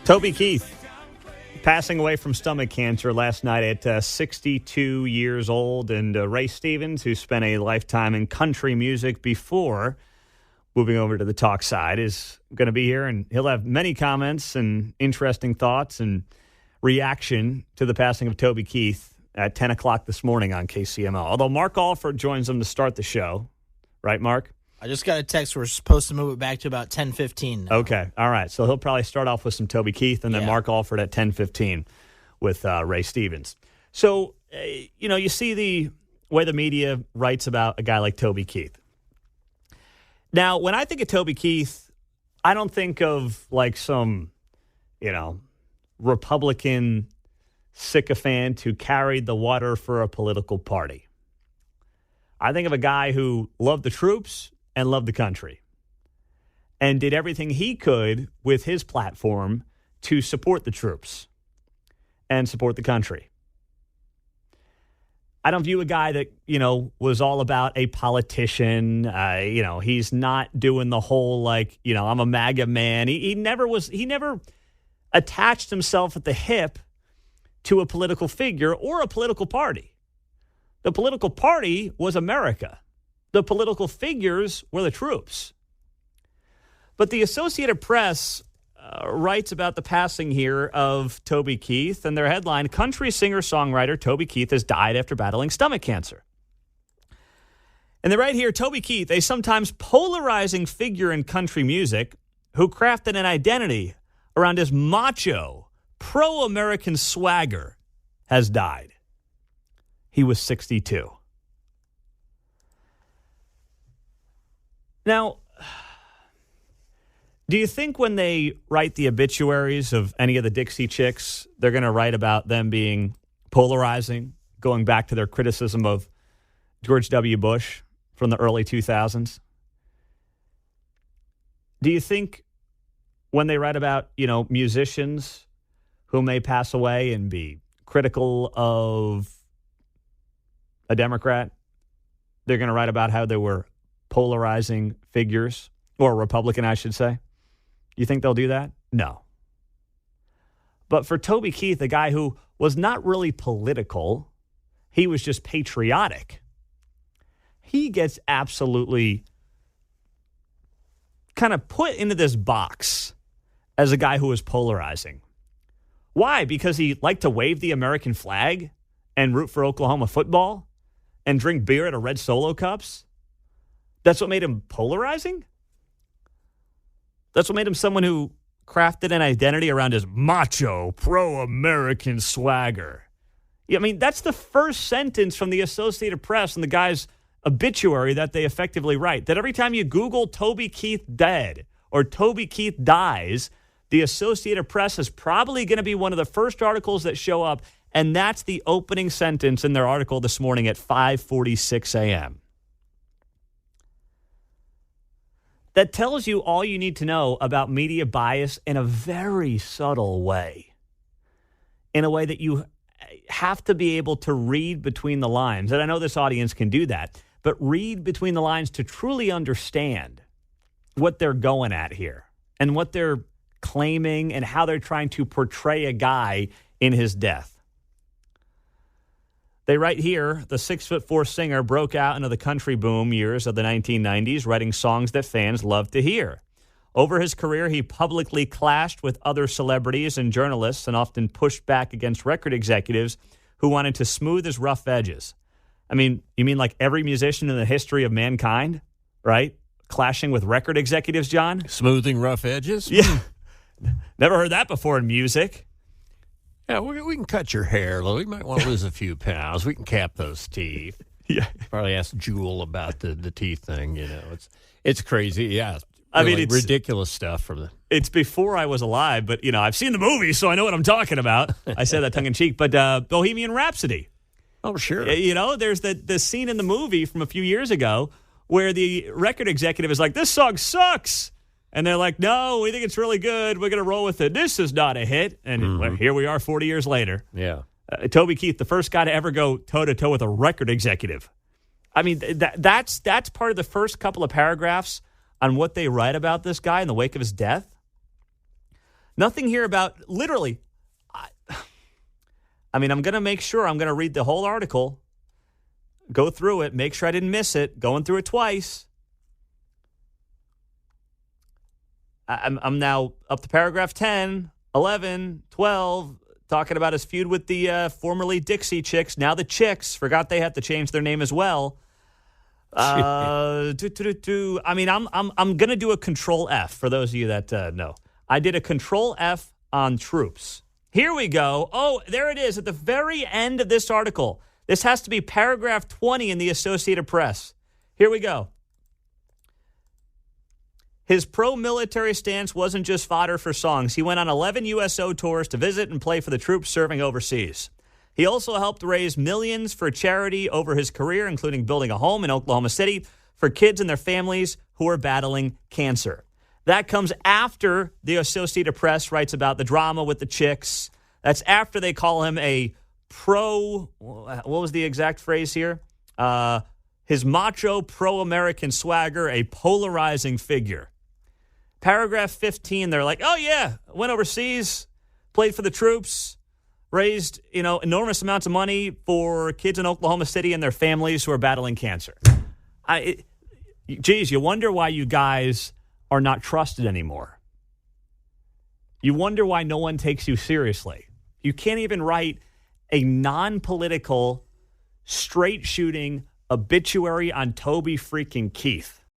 Toby Keith passing away from stomach cancer last night at 62 years old. And Ray Stevens, who spent a lifetime in country music before moving over to the talk side, is going to be here. And he'll have many comments and interesting thoughts and reaction to the passing of Toby Keith at 10 o'clock this morning on KCMO. Although Mark Alford joins him to start the show. Right, Mark? I just got a text. We're supposed to move it back to about 10:15 now. Okay. All right. So he'll probably start off with some Toby Keith and then Mark Alford at 10:15 with Ray Stevens. So, you see the way the media writes about a guy like Toby Keith. Now, when I think of Toby Keith, I don't think of like some, Republican sycophant who carried the water for a political party. I think of a guy who loved the troops and loved the country and did everything he could with his platform to support the troops and support the country. I don't view a guy that, was all about a politician. He's not doing the whole, I'm a MAGA man. He never attached himself at the hip to a political figure or a political party. The political party was America. The political figures were the troops. But the Associated Press writes about the passing here of Toby Keith, and their headline, country singer-songwriter Toby Keith has died after battling stomach cancer. And they write here, Toby Keith, a sometimes polarizing figure in country music who crafted an identity around his macho, pro-American swagger, has died. He was 62. Now, do you think when they write the obituaries of any of the Dixie Chicks, they're going to write about them being polarizing, going back to their criticism of George W. Bush from the early 2000s? Do you think when they write about, musicians who may pass away and be critical of a Democrat, they're going to write about how they were polarizing figures, or a Republican, I should say? You think they'll do that? No. But for Toby Keith, a guy who was not really political, he was just patriotic, he gets absolutely kind of put into this box as a guy who was polarizing. Why? Because he liked to wave the American flag and root for Oklahoma football and drink beer at a Red Solo Cups? That's what made him polarizing? That's what made him someone who crafted an identity around his macho, pro-American swagger. That's the first sentence from the Associated Press and the guy's obituary that they effectively write. That every time you Google Toby Keith dead or Toby Keith dies, the Associated Press is probably going to be one of the first articles that show up, and that's the opening sentence in their article this morning at 5:46 a.m. That tells you all you need to know about media bias in a very subtle way, in a way that you have to be able to read between the lines. And I know this audience can do that, but read between the lines to truly understand what they're going at here and what they're claiming and how they're trying to portray a guy in his death. They write here, the 6'4" singer broke out into the country boom years of the 1990s, writing songs that fans loved to hear. Over his career, he publicly clashed with other celebrities and journalists and often pushed back against record executives who wanted to smooth his rough edges. You mean like every musician in the history of mankind, right? Clashing with record executives, John? Smoothing rough edges? Yeah. Never heard that before in music. Yeah, we can cut your hair, Lou. You might want to lose a few pounds. We can cap those teeth. Yeah. Probably ask Jewel about the teeth thing. It's crazy. Yeah. It's ridiculous stuff from the. It's before I was alive, but I've seen the movie, so I know what I'm talking about. I said that tongue in cheek, but Bohemian Rhapsody. Oh, sure. There's the scene in the movie from a few years ago where the record executive is like, "This song sucks." And they're like, "No, we think it's really good. We're going to roll with it. This is not a hit." And here we are 40 years later. Yeah. Toby Keith, the first guy to ever go toe-to-toe with a record executive. That's part of the first couple of paragraphs on what they write about this guy in the wake of his death. Nothing here about literally. I mean, I'm going to make sure I'm going to read the whole article, go through it, make sure I didn't miss it, going through it twice. I'm now up to paragraph 10, 11, 12, talking about his feud with the formerly Dixie Chicks, now the Chicks. Forgot they had to change their name as well. I mean, I'm going to do a control F for those of you that know. I did a control F on troops. Here we go. Oh, there it is at the very end of this article. This has to be paragraph 20 in the Associated Press. Here we go. His pro-military stance wasn't just fodder for songs. He went on 11 USO tours to visit and play for the troops serving overseas. He also helped raise millions for charity over his career, including building a home in Oklahoma City for kids and their families who are battling cancer. That comes after the Associated Press writes about the drama with the Chicks. That's after they call him a what was the exact phrase here? His macho pro-American swagger, a polarizing figure. Paragraph 15, they're like, oh, yeah, went overseas, played for the troops, raised, enormous amounts of money for kids in Oklahoma City and their families who are battling cancer. Geez, you wonder why you guys are not trusted anymore. You wonder why no one takes you seriously. You can't even write a non-political, straight-shooting obituary on Toby freaking Keith.